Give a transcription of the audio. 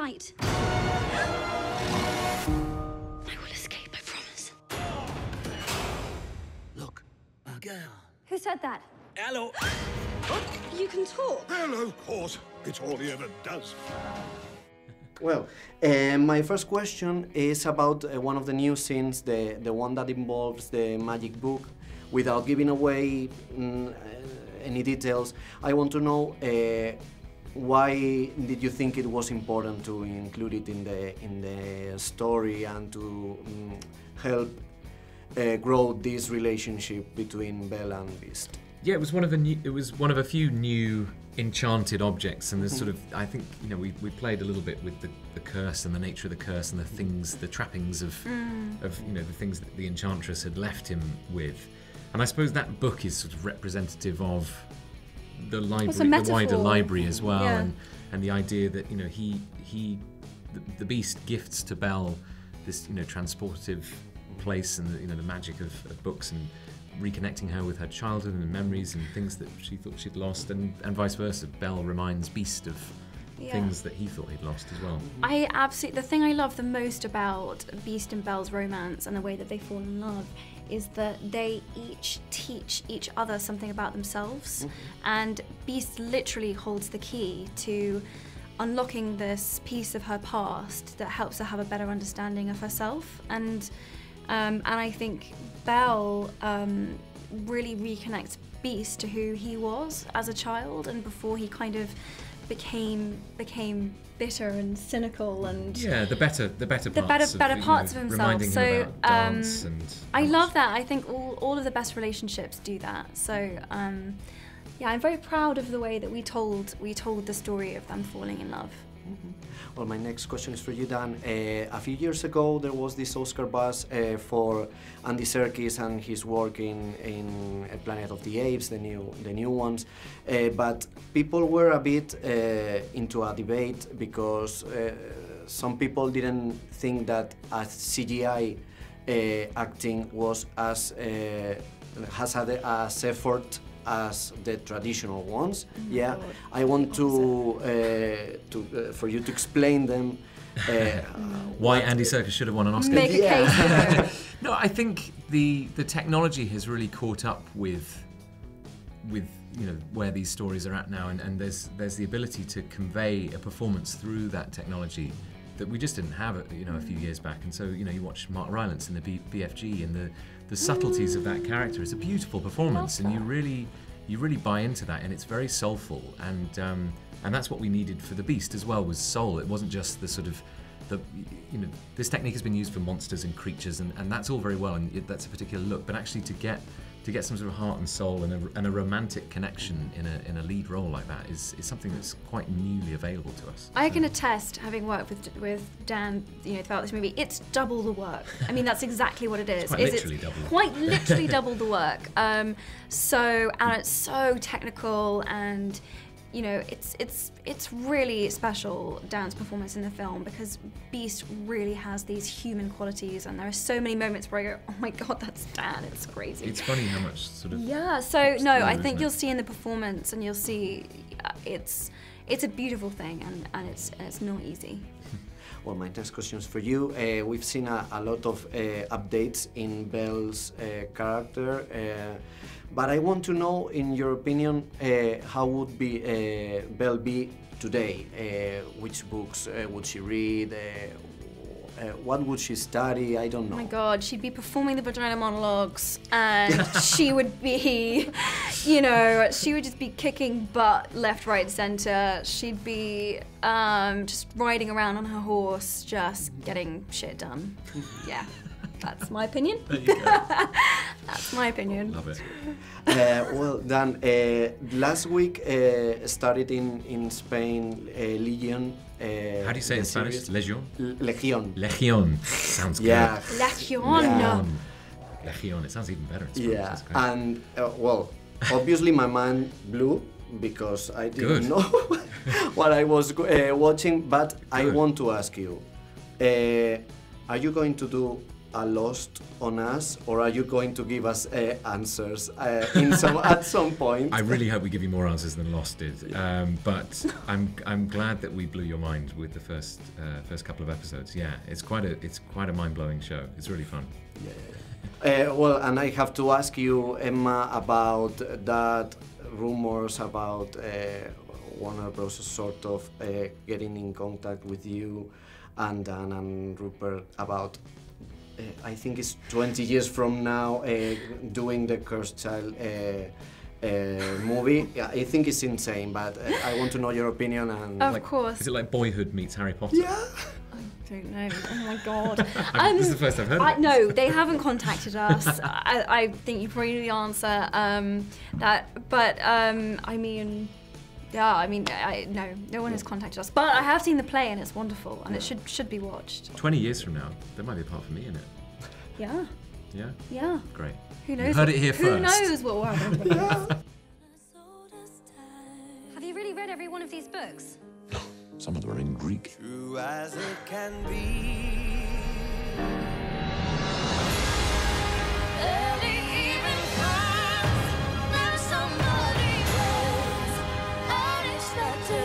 light. I will escape, I promise. Look, a girl. Who said that? Hello. You can talk. Well, of course. It's all he ever does. Well, my first question is about one of the new scenes, the one that involves the magic book. Without giving away any details, I want to know why did you think it was important to include it in the story and to help grow this relationship between Belle and Beast? Yeah, it was one of a few new enchanted objects, and there's sort of, I think, you know, we played a little bit with the curse and the nature of the curse and the things, the trappings of you know, the things that the Enchantress had left him with. And I suppose that book is sort of representative of the library, the wider library as well, Yeah. and the idea that, you know, the Beast gifts to Belle this, you know, transportive place and the, you know, the magic of books, and reconnecting her with her childhood and memories and things that she thought she'd lost, and vice versa. Belle reminds Beast of things that he thought he'd lost as well. The thing I love the most about Beast and Belle's romance and the way that they fall in love is that they each teach each other something about themselves, and Beast literally holds the key to unlocking this piece of her past that helps her have a better understanding of herself, and I think Belle really reconnects Beast to who he was as a child, and before he kind of became bitter and cynical, and the better parts of himself. reminding So him about dance and I love that. I think all of the best relationships do that. So yeah, I'm very proud of the way that we told the story of them falling in love. Well, my next question is for you, Dan. A few years ago, there was this Oscar buzz for Andy Serkis and his work in Planet of the Apes, the new ones. But people were a bit into a debate because some people didn't think that CGI acting was as effort as the traditional ones. Yeah, God. I want for you to explain them. Why Andy Serkis should have won an Oscar. Make a case. No, I think the technology has really caught up with you know where these stories are at now, and there's the ability to convey a performance through that technology that we just didn't have, you know, a few years back. And so, you know, you watch Mark Rylance in the BFG, and the subtleties of that character. It's a beautiful performance, and you really buy into that, and it's very soulful, and that's what we needed for the Beast as well, was soul. It wasn't just the sort of you know, this technique has been used for monsters and creatures, and that's all very well, and that's a particular look, but actually to get some sort of heart and soul and a romantic connection in a lead role like that is something that's quite newly available to us. I can attest, having worked with Dan, you know, throughout this movie, it's double the work. I mean, that's exactly what it is. Quite literally double the work. And it's so technical, and you know, it's really special, Dan's performance in the film, because Beast really has these human qualities, and there are so many moments where I go, oh my God, that's Dan, it's crazy. It's funny how much sort of... Yeah, so no, I think you'll see in the performance, and you'll see it's a beautiful thing, and it's not easy. Well, my next question is for you. We've seen a lot of updates in Belle's character, but I want to know, in your opinion, how would Belle be today? Which books would she read? What would she study? I don't know. Oh my God, she'd be performing the vagina monologues, and she would be, you know, she would just be kicking butt left, right, center. She'd be just riding around on her horse, just getting shit done. Yeah, that's my opinion. There you go. That's my opinion. Love it. Well, Dan, last week started in Spain, Legion. How do you say it in Spanish? Legion? Legion. Legion. Sounds good. Yeah. Legion. Legion. It sounds even better in Spanish. Yeah, and well, obviously my mind blew because I didn't know what I was watching, but I want to ask you, are you going to do a Lost on Us, or are you going to give us answers at some point? I really hope we give you more answers than Lost did. But I'm glad that we blew your mind with the first couple of episodes. Yeah, it's quite a mind-blowing show. It's really fun. Well, and I have to ask you, Emma, about that rumors about Warner Bros. Sort of getting in contact with you and Dan and Rupert about, I think it's 20 years from now, doing the Cursed Child movie. Yeah, I think it's insane, but I want to know your opinion. And Of course. Is it like Boyhood meets Harry Potter? Yeah. I don't know. Oh my god. This is the first I've heard of it. No, they haven't contacted us. I think you probably know the answer. I mean, yeah, no one has contacted us. But I have seen the play and it's wonderful and it should be watched. 20 years from now, there might be a part for me in it. Yeah. Yeah? Yeah. Great. Who knows? You heard it here Who first. knows what will happen? Have you really read every one of these books? Some of them are in Greek. True as it can be. Early evening cries, there's somebody close, and it's not to